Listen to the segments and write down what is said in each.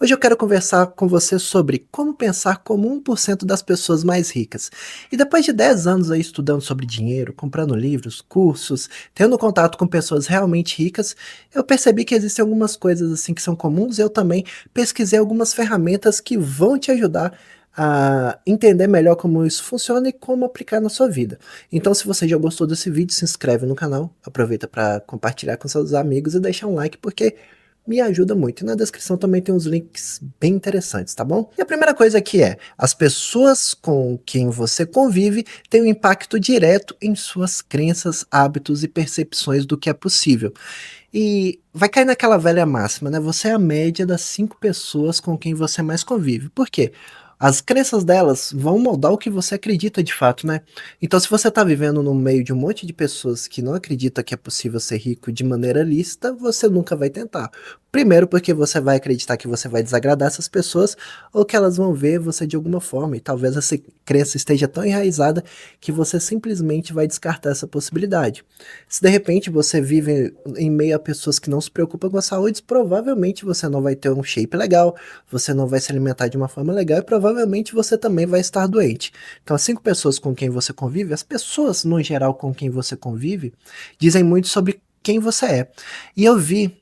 Hoje eu quero conversar com você sobre como pensar como 1% das pessoas mais ricas. E depois de 10 anos aí estudando sobre dinheiro, comprando livros, cursos, tendo contato com pessoas realmente ricas, eu percebi que existem algumas coisas assim que são comuns e eu também pesquisei algumas ferramentas que vão te ajudar a entender melhor como isso funciona e como aplicar na sua vida. Então, se você já gostou desse vídeo, se inscreve no canal, aproveita para compartilhar com seus amigos e deixar um like, porque me ajuda muito. E na descrição também tem uns links bem interessantes, tá bom? E a primeira coisa aqui é, as pessoas com quem você convive têm um impacto direto em suas crenças, hábitos e percepções do que é possível. E vai cair naquela velha máxima, né? Você é a média das 5 pessoas com quem você mais convive. Por quê? As crenças delas vão moldar o que você acredita de fato, né? Então, se você tá vivendo no meio de um monte de pessoas que não acredita que é possível ser rico de maneira lícita, você nunca vai tentar. Primeiro, porque você vai acreditar que você vai desagradar essas pessoas ou que elas vão ver você de alguma forma, e talvez essa crença esteja tão enraizada que você simplesmente vai descartar essa possibilidade. Se de repente você vive em meio a pessoas que não se preocupam com a saúde, provavelmente você não vai ter um shape legal, você não vai se alimentar de uma forma legal e provavelmente você também vai estar doente. Então, as 5 pessoas com quem você convive, as pessoas no geral com quem você convive, dizem muito sobre quem você é. E eu vi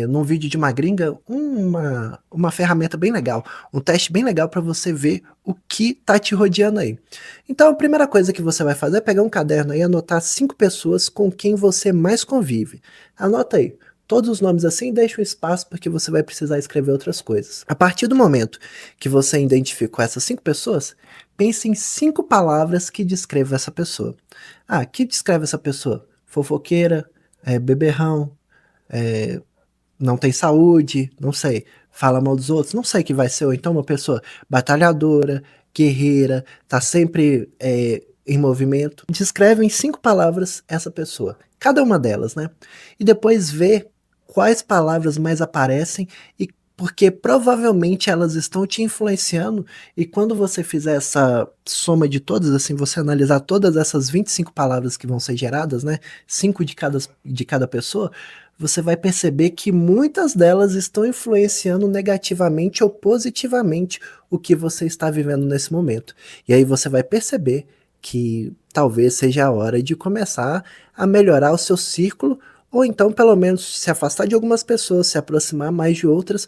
num vídeo de uma gringa uma ferramenta bem legal, um teste bem legal para você ver o que tá te rodeando aí. Então a primeira coisa que você vai fazer é pegar um caderno aí e anotar 5 pessoas com quem você mais convive. Anota aí todos os nomes assim e deixa um espaço porque você vai precisar escrever outras coisas. A partir do momento que você identificou essas 5 pessoas, pense em 5 palavras que descrevam essa pessoa. Ah, que descreve essa pessoa? Fofoqueira, beberrão, é, não tem saúde, não sei, fala mal dos outros, não sei que vai ser, ou então uma pessoa batalhadora, guerreira, tá sempre em movimento. Descreve em 5 palavras essa pessoa, cada uma delas, né? E depois vê quais palavras mais aparecem e porque provavelmente elas estão te influenciando e quando você fizer essa soma de todas, assim, você analisar todas essas 25 palavras que vão ser geradas, né, 5 de cada pessoa, você vai perceber que muitas delas estão influenciando negativamente ou positivamente o que você está vivendo nesse momento. E aí você vai perceber que talvez seja a hora de começar a melhorar o seu círculo, ou então pelo menos se afastar de algumas pessoas, se aproximar mais de outras,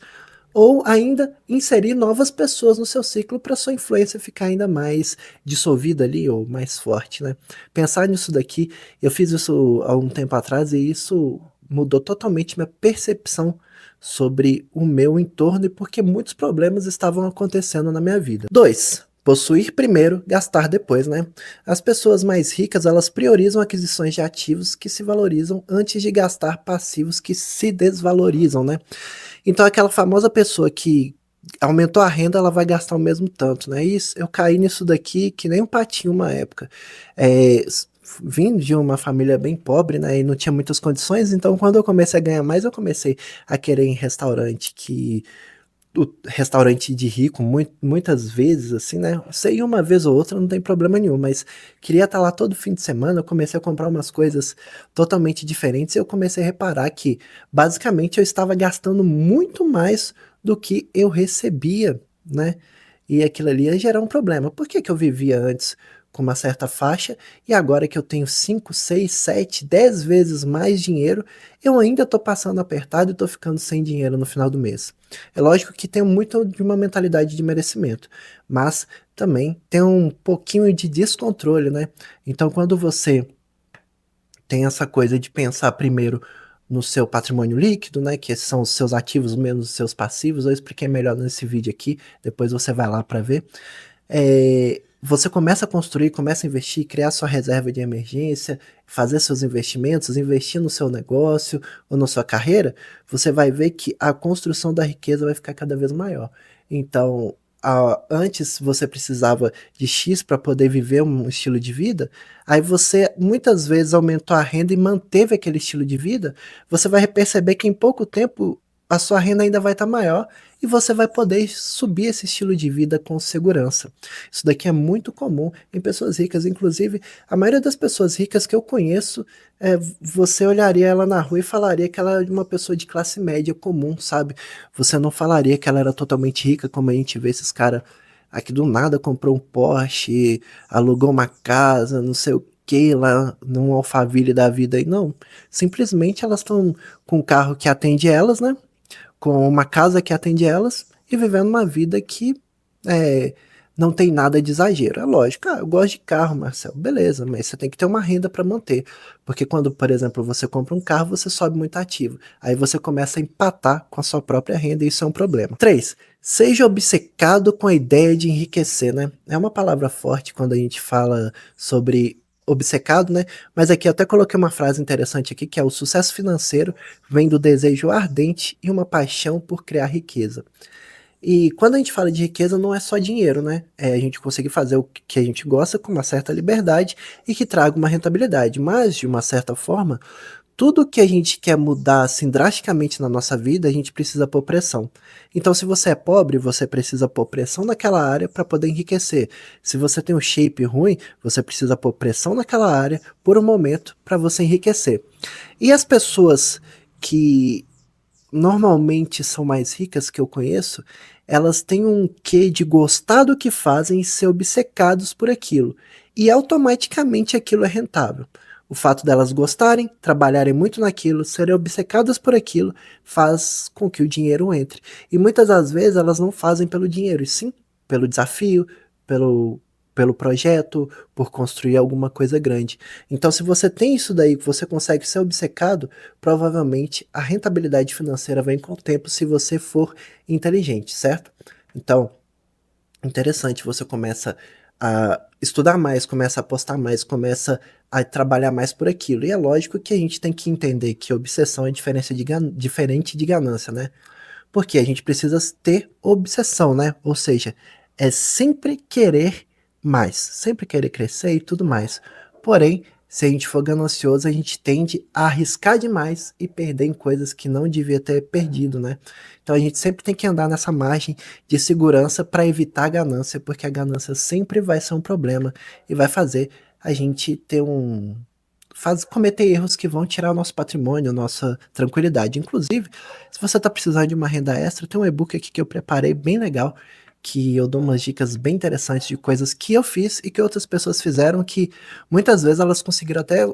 ou ainda inserir novas pessoas no seu ciclo para sua influência ficar ainda mais dissolvida ali ou mais forte, né? Pensar nisso daqui, eu fiz isso há um tempo atrás e isso mudou totalmente minha percepção sobre o meu entorno e porque muitos problemas estavam acontecendo na minha vida. 2. Possuir primeiro, gastar depois, né? As pessoas mais ricas, elas priorizam aquisições de ativos que se valorizam antes de gastar passivos que se desvalorizam, né? Então aquela famosa pessoa que aumentou a renda, ela vai gastar o mesmo tanto, né? Isso, eu caí nisso daqui que nem um patinho uma época. Vim de uma família bem pobre, né? E não tinha muitas condições, então quando eu comecei a ganhar mais, eu comecei a querer ir em restaurante que o restaurante de rico, muitas vezes, assim, né? Sei uma vez ou outra, não tem problema nenhum, mas queria estar lá todo fim de semana. Eu comecei a comprar umas coisas totalmente diferentes e eu comecei a reparar que, basicamente, eu estava gastando muito mais do que eu recebia, né? E aquilo ali ia gerar um problema. Por que que eu vivia antes com uma certa faixa e agora que eu tenho 5, 6, 7, 10 vezes mais dinheiro, eu ainda estou passando apertado e estou ficando sem dinheiro no final do mês? É lógico que tem muito de uma mentalidade de merecimento, mas também tem um pouquinho de descontrole, né? Então, quando você tem essa coisa de pensar primeiro no seu patrimônio líquido, né, que são os seus ativos menos os seus passivos, eu expliquei melhor nesse vídeo aqui, depois você vai lá para ver. Você começa a construir, começa a investir, criar sua reserva de emergência, fazer seus investimentos, investir no seu negócio ou na sua carreira, você vai ver que a construção da riqueza vai ficar cada vez maior. Então, antes você precisava de X para poder viver um estilo de vida, aí você muitas vezes aumentou a renda e manteve aquele estilo de vida, você vai perceber que em pouco tempo a sua renda ainda vai estar maior e você vai poder subir esse estilo de vida com segurança. Isso daqui é muito comum em pessoas ricas, inclusive a maioria das pessoas ricas que eu conheço, você olharia ela na rua e falaria que ela é uma pessoa de classe média comum, sabe? Você não falaria que ela era totalmente rica, como a gente vê esses caras aqui do nada comprou um Porsche, alugou uma casa, não sei o que lá num Alphaville da vida aí, não. Simplesmente elas estão com um carro que atende elas, né? Com uma casa que atende elas e vivendo uma vida que é, não tem nada de exagero. É lógico, eu gosto de carro, Marcelo, beleza, mas você tem que ter uma renda para manter. Porque quando, por exemplo, você compra um carro, você sobe muito ativo. Aí você começa a empatar com a sua própria renda e isso é um problema. 3. Seja obcecado com a ideia de enriquecer, né? É uma palavra forte quando a gente fala sobre obcecado, né? Mas aqui eu até coloquei uma frase interessante aqui, que é: o sucesso financeiro vem do desejo ardente e uma paixão por criar riqueza. E quando a gente fala de riqueza, não é só dinheiro, né? É a gente conseguir fazer o que a gente gosta com uma certa liberdade e que traga uma rentabilidade. Mas, de uma certa forma, tudo que a gente quer mudar assim drasticamente na nossa vida, a gente precisa pôr pressão. Então, se você é pobre, você precisa pôr pressão naquela área para poder enriquecer. Se você tem um shape ruim, você precisa pôr pressão naquela área por um momento para você enriquecer. E as pessoas que normalmente são mais ricas que eu conheço, elas têm um quê de gostar do que fazem e ser obcecados por aquilo. E automaticamente aquilo é rentável. O fato delas gostarem, trabalharem muito naquilo, serem obcecadas por aquilo, faz com que o dinheiro entre. E muitas das vezes elas não fazem pelo dinheiro, e sim pelo desafio, pelo, pelo projeto, por construir alguma coisa grande. Então, se você tem isso daí, que você consegue ser obcecado, provavelmente a rentabilidade financeira vem com o tempo se você for inteligente, certo? Então, interessante, você começa a estudar mais, começa a apostar mais, começa a trabalhar mais por aquilo. E é lógico que a gente tem que entender que obsessão é diferente de ganância, né? Porque a gente precisa ter obsessão, né? Ou seja, é sempre querer mais, sempre querer crescer e tudo mais. Porém, se a gente for ganancioso, a gente tende a arriscar demais e perder em coisas que não devia ter perdido, né? Então a gente sempre tem que andar nessa margem de segurança para evitar a ganância, porque a ganância sempre vai ser um problema e vai fazer a gente ter cometer erros que vão tirar o nosso patrimônio, nossa tranquilidade. Inclusive, se você está precisando de uma renda extra, tem um e-book aqui que eu preparei bem legal, que eu dou umas dicas bem interessantes de coisas que eu fiz e que outras pessoas fizeram, que muitas vezes elas conseguiram até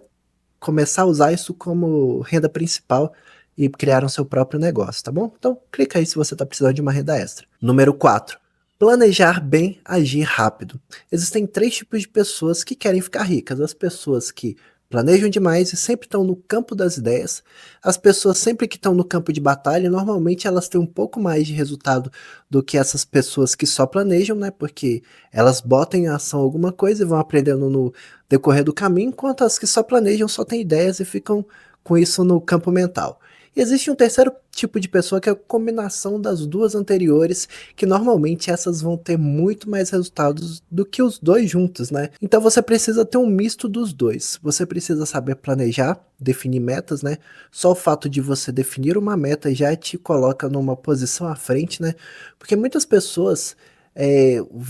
começar a usar isso como renda principal e criaram seu próprio negócio, tá bom? Então, clica aí se você está precisando de uma renda extra. Número 4. Planejar bem, agir rápido. Existem 3 tipos de pessoas que querem ficar ricas. As pessoas que planejam demais e sempre estão no campo das ideias. As pessoas sempre que estão no campo de batalha, normalmente elas têm um pouco mais de resultado do que essas pessoas que só planejam, né? Porque elas botam em ação alguma coisa e vão aprendendo no decorrer do caminho, enquanto as que só planejam só têm ideias e ficam com isso no campo mental. E existe um terceiro tipo de pessoa que é a combinação das duas anteriores, que normalmente essas vão ter muito mais resultados do que os dois juntos, né? Então você precisa ter um misto dos dois. Você precisa saber planejar, definir metas, né? Só o fato de você definir uma meta já te coloca numa posição à frente, né? Porque muitas pessoas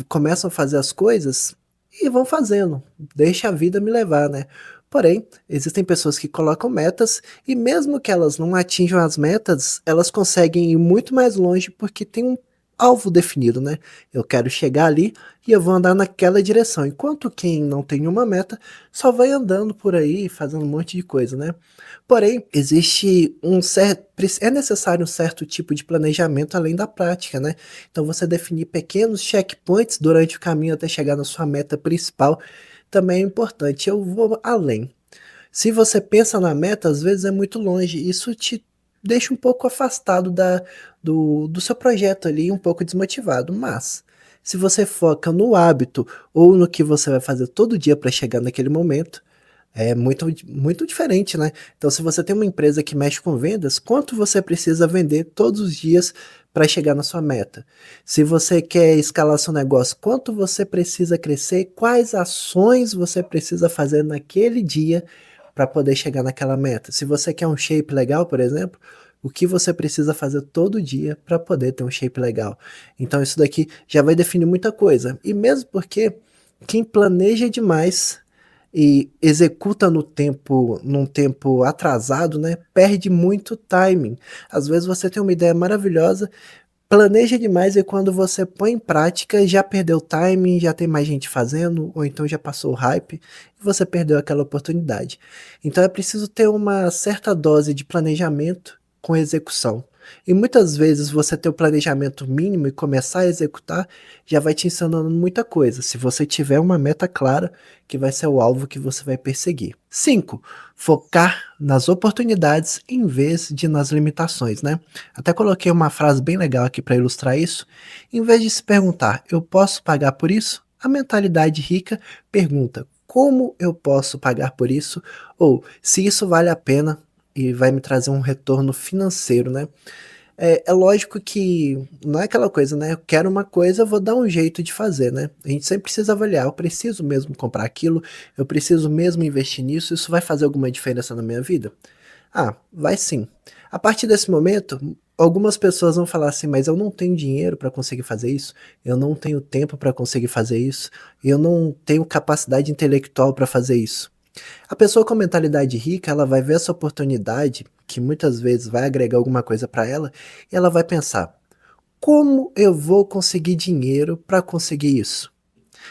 começam a fazer as coisas e vão fazendo, deixa a vida me levar, né? Porém, existem pessoas que colocam metas e mesmo que elas não atinjam as metas, elas conseguem ir muito mais longe porque tem um alvo definido, né? Eu quero chegar ali e eu vou andar naquela direção. Enquanto quem não tem uma meta só vai andando por aí fazendo um monte de coisa, né? Porém, existe é necessário um certo tipo de planejamento além da prática, né? Então você definir pequenos checkpoints durante o caminho até chegar na sua meta principal também é importante. Eu vou além. Se você pensa na meta, às vezes é muito longe. Isso te deixa um pouco afastado do seu projeto ali, um pouco desmotivado. Mas, se você foca no hábito ou no que você vai fazer todo dia para chegar naquele momento, é muito diferente, né? Então, se você tem uma empresa que mexe com vendas, quanto você precisa vender todos os dias para chegar na sua meta? Se você quer escalar seu negócio, quanto você precisa crescer? Quais ações você precisa fazer naquele dia para poder chegar naquela meta? Se você quer um shape legal, por exemplo, o que você precisa fazer todo dia para poder ter um shape legal. Então isso daqui já vai definir muita coisa. E mesmo porque quem planeja demais e executa num tempo atrasado, né, perde muito timing. Às vezes você tem uma ideia maravilhosa, planeja demais e quando você põe em prática já perdeu o timing, já tem mais gente fazendo, ou então já passou o hype e você perdeu aquela oportunidade. Então é preciso ter uma certa dose de planejamento com execução. E muitas vezes você ter o planejamento mínimo e começar a executar já vai te ensinando muita coisa, se você tiver uma meta clara que vai ser o alvo que você vai perseguir. 5. Focar nas oportunidades em vez de nas limitações, né? Até coloquei uma frase bem legal aqui para ilustrar isso. Em vez de se perguntar, eu posso pagar por isso? A mentalidade rica pergunta, como eu posso pagar por isso? Ou se isso vale a pena e vai me trazer um retorno financeiro, né? É lógico que não é aquela coisa, né? Eu quero uma coisa, eu vou dar um jeito de fazer, né? A gente sempre precisa avaliar, eu preciso mesmo comprar aquilo, eu preciso mesmo investir nisso, isso vai fazer alguma diferença na minha vida? Ah, vai sim. A partir desse momento, algumas pessoas vão falar assim: "Mas eu não tenho dinheiro para conseguir fazer isso, eu não tenho tempo para conseguir fazer isso, eu não tenho capacidade intelectual para fazer isso". A pessoa com mentalidade rica, ela vai ver essa oportunidade, que muitas vezes vai agregar alguma coisa para ela, e ela vai pensar: "Como eu vou conseguir dinheiro para conseguir isso?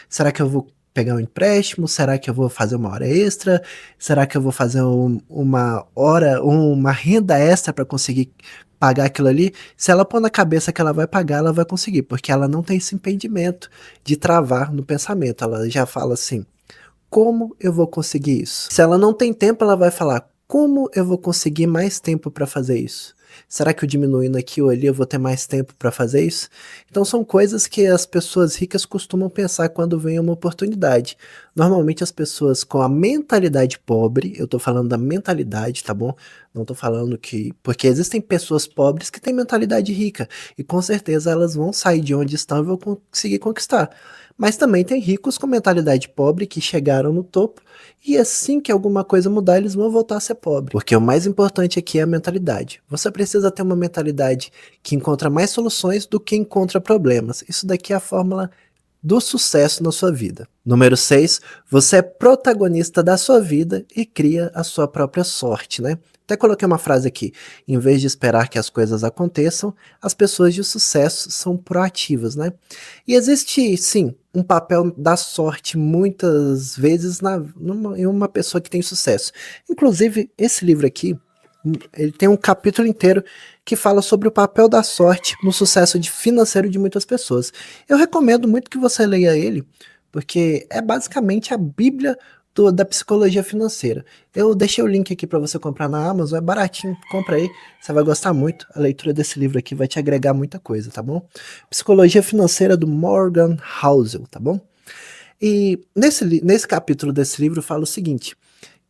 Será que eu vou pegar um empréstimo? Será que eu vou fazer uma hora extra? Será que eu vou fazer uma renda extra para conseguir pagar aquilo ali?". Se ela pôr na cabeça que ela vai pagar, ela vai conseguir, porque ela não tem esse impedimento de travar no pensamento. Ela já fala assim: "Como eu vou conseguir isso?". Se ela não tem tempo, ela vai falar: "Como eu vou conseguir mais tempo para fazer isso? Será que eu diminuindo aqui ou ali eu vou ter mais tempo para fazer isso?". Então são coisas que as pessoas ricas costumam pensar quando vem uma oportunidade. Normalmente as pessoas com a mentalidade pobre, eu tô falando da mentalidade, tá bom? Não tô falando que porque existem pessoas pobres que têm mentalidade rica, e com certeza elas vão sair de onde estão e vão conseguir conquistar. Mas também tem ricos com mentalidade pobre que chegaram no topo e assim que alguma coisa mudar, eles vão voltar a ser pobre. Porque o mais importante aqui é a mentalidade. Você precisa ter uma mentalidade que encontra mais soluções do que encontra problemas. Isso daqui é a fórmula do sucesso na sua vida. Número 6, você é protagonista da sua vida e cria a sua própria sorte, né? Até coloquei uma frase aqui: em vez de esperar que as coisas aconteçam, as pessoas de sucesso são proativas, né? E existe, sim, um papel da sorte muitas vezes em uma pessoa que tem sucesso. Inclusive, esse livro aqui, ele tem um capítulo inteiro que fala sobre o papel da sorte no sucesso financeiro de muitas pessoas. Eu recomendo muito que você leia ele, porque é basicamente a bíblia da psicologia financeira. Eu deixei o link aqui para você comprar na Amazon, é baratinho, compra aí, você vai gostar muito. A leitura desse livro aqui vai te agregar muita coisa, tá bom? Psicologia Financeira do Morgan Housel, tá bom? E nesse capítulo desse livro fala o seguinte: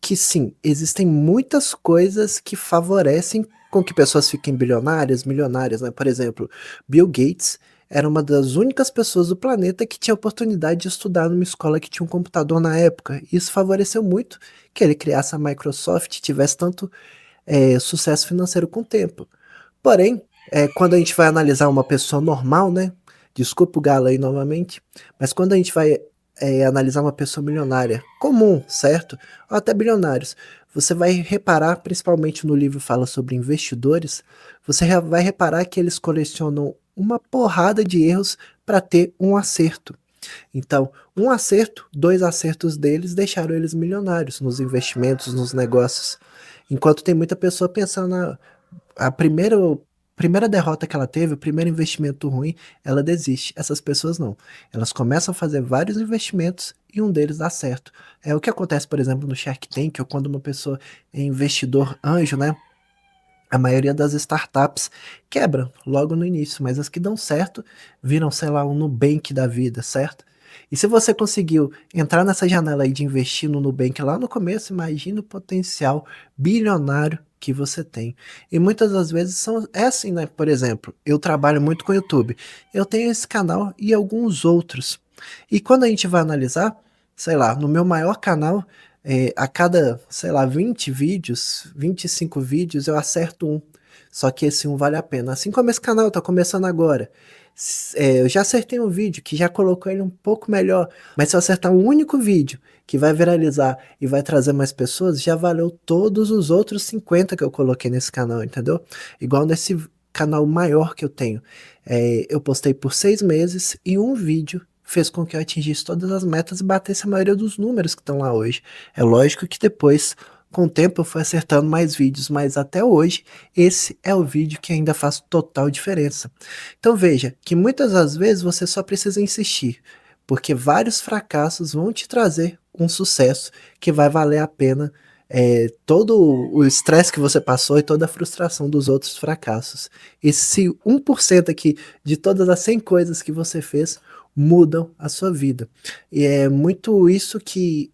que sim, existem muitas coisas que favorecem com que pessoas fiquem bilionárias, milionárias, né? Por exemplo, Bill Gates era uma das únicas pessoas do planeta que tinha oportunidade de estudar numa escola que tinha um computador na época. Isso favoreceu muito que ele criasse a Microsoft e tivesse tanto sucesso financeiro com o tempo. Porém, quando a gente vai analisar uma pessoa normal, né? Desculpa o galo aí novamente, mas quando a gente vai analisar uma pessoa milionária comum, certo? Ou até bilionários, você vai reparar, principalmente no livro fala sobre investidores, você vai reparar que eles colecionam uma porrada de erros para ter um acerto. Então, um acerto, dois acertos deles deixaram eles milionários nos investimentos, nos negócios. Enquanto tem muita pessoa pensando a primeira derrota que ela teve, o primeiro investimento ruim, ela desiste. Essas pessoas não. Elas começam a fazer vários investimentos e um deles dá certo. É o que acontece, por exemplo, no Shark Tank, ou quando uma pessoa é investidor anjo, né? A maioria das startups quebra logo no início, mas as que dão certo viram, sei lá, um Nubank da vida, certo? E se você conseguiu entrar nessa janela aí de investir no Nubank lá no começo, imagina o potencial bilionário que você tem. E muitas das vezes é assim, né? Por exemplo, eu trabalho muito com YouTube. Eu tenho esse canal e alguns outros. E quando a gente vai analisar, sei lá, no meu maior canal, a cada, sei lá, 20 vídeos, 25 vídeos, eu acerto um. só que esse um vale a pena. Assim como esse canal tá começando agora. Eu já acertei um vídeo que já colocou ele um pouco melhor, mas se eu acertar um único vídeo que vai viralizar e vai trazer mais pessoas, já valeu todos os outros 50 que eu coloquei nesse canal, entendeu? Igual nesse canal maior que eu tenho. Eu postei por 6 meses e um vídeo fez com que eu atingisse todas as metas e batesse a maioria dos números que estão lá hoje. É lógico que depois, com o tempo, eu fui acertando mais vídeos, mas até hoje, esse é o vídeo que ainda faz total diferença. Então veja que muitas das vezes você só precisa insistir, porque vários fracassos vão te trazer um sucesso que vai valer a pena todo o estresse que você passou e toda a frustração dos outros fracassos. E se 1% aqui de todas as 100 coisas que você fez mudam a sua vida. E é muito isso que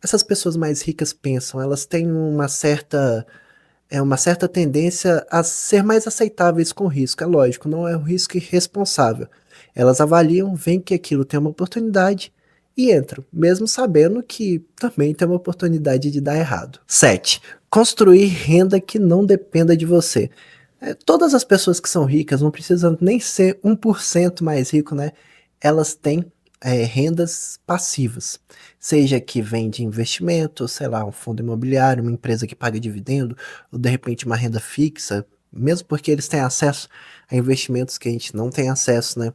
essas pessoas mais ricas pensam. Elas têm uma certa tendência a ser mais aceitáveis com risco. É lógico, não é um risco irresponsável. Elas avaliam, veem que aquilo tem uma oportunidade e entram, mesmo sabendo que também tem uma oportunidade de dar errado. 7. Construir renda que não dependa de você. Todas as pessoas que são ricas, não precisam nem ser 1% mais rico, né? Elas têm rendas passivas, seja que vem de investimento, sei lá, um fundo imobiliário, uma empresa que paga dividendo, ou de repente uma renda fixa, mesmo porque eles têm acesso a investimentos que a gente não tem acesso, né?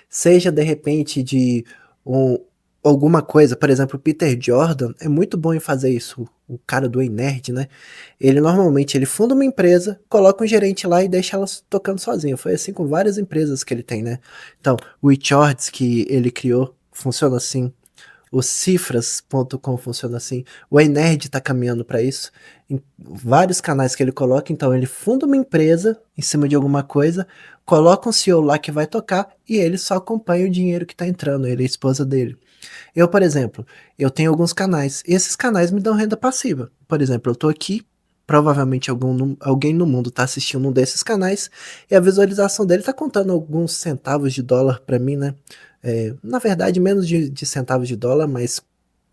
Seja de repente de um, alguma coisa, por exemplo, o Peter Jordan é muito bom em fazer isso, o cara do Ei Nerd, né? Ele normalmente ele funda uma empresa, coloca um gerente lá e deixa ela tocando sozinha. Foi assim com várias empresas que ele tem, né? Então, o eShorts que ele criou funciona assim. O Cifras.com funciona assim. O Enerd está caminhando para isso. Em vários canais que ele coloca, então ele funda uma empresa em cima de alguma coisa, coloca um CEO lá que vai tocar e ele só acompanha o dinheiro que está entrando, ele é a esposa dele. Eu, por exemplo, eu tenho alguns canais. E esses canais me dão renda passiva. Por exemplo, eu tô aqui, provavelmente alguém no mundo tá assistindo um desses canais e a visualização dele tá contando alguns centavos de dólar para mim, né? Na verdade, menos de centavos de dólar, mas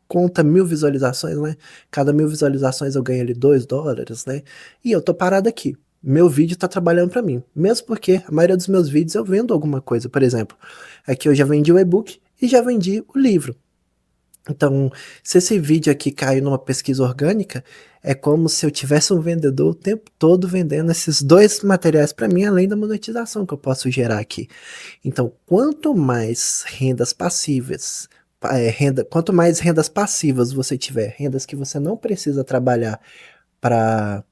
conta 1000 visualizações, né? Cada 1000 visualizações eu ganho ali $2, né? E eu tô parado aqui. Meu vídeo tá trabalhando para mim. Mesmo porque a maioria dos meus vídeos eu vendo alguma coisa. Por exemplo, aqui eu já vendi o e-book e já vendi o livro. Então, se esse vídeo aqui cair numa pesquisa orgânica, é como se eu tivesse um vendedor o tempo todo vendendo esses dois materiais para mim, além da monetização que eu posso gerar aqui. Então, quanto mais rendas passivas, quanto mais rendas passivas você tiver, rendas que você não precisa trabalhar para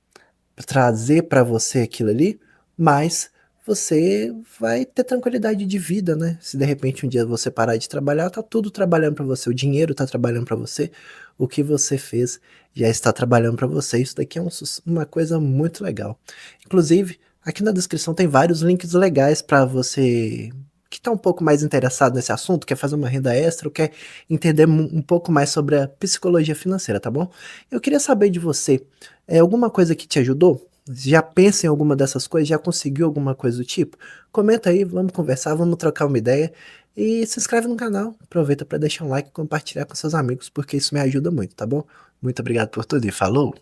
trazer para você aquilo ali, mais você vai ter tranquilidade de vida, né? Se de repente um dia você parar de trabalhar, tá tudo trabalhando para você, o dinheiro tá trabalhando para você, o que você fez já está trabalhando para você. Isso daqui é uma coisa muito legal. Inclusive, aqui na descrição tem vários links legais para você que está um pouco mais interessado nesse assunto, quer fazer uma renda extra, ou quer entender um pouco mais sobre a psicologia financeira, tá bom? Eu queria saber de você, alguma coisa que te ajudou? Já pensa em alguma dessas coisas? Já conseguiu alguma coisa do tipo? Comenta aí, vamos conversar, vamos trocar uma ideia. E se inscreve no canal. Aproveita para deixar um like e compartilhar com seus amigos, porque isso me ajuda muito, tá bom? Muito obrigado por tudo e falou!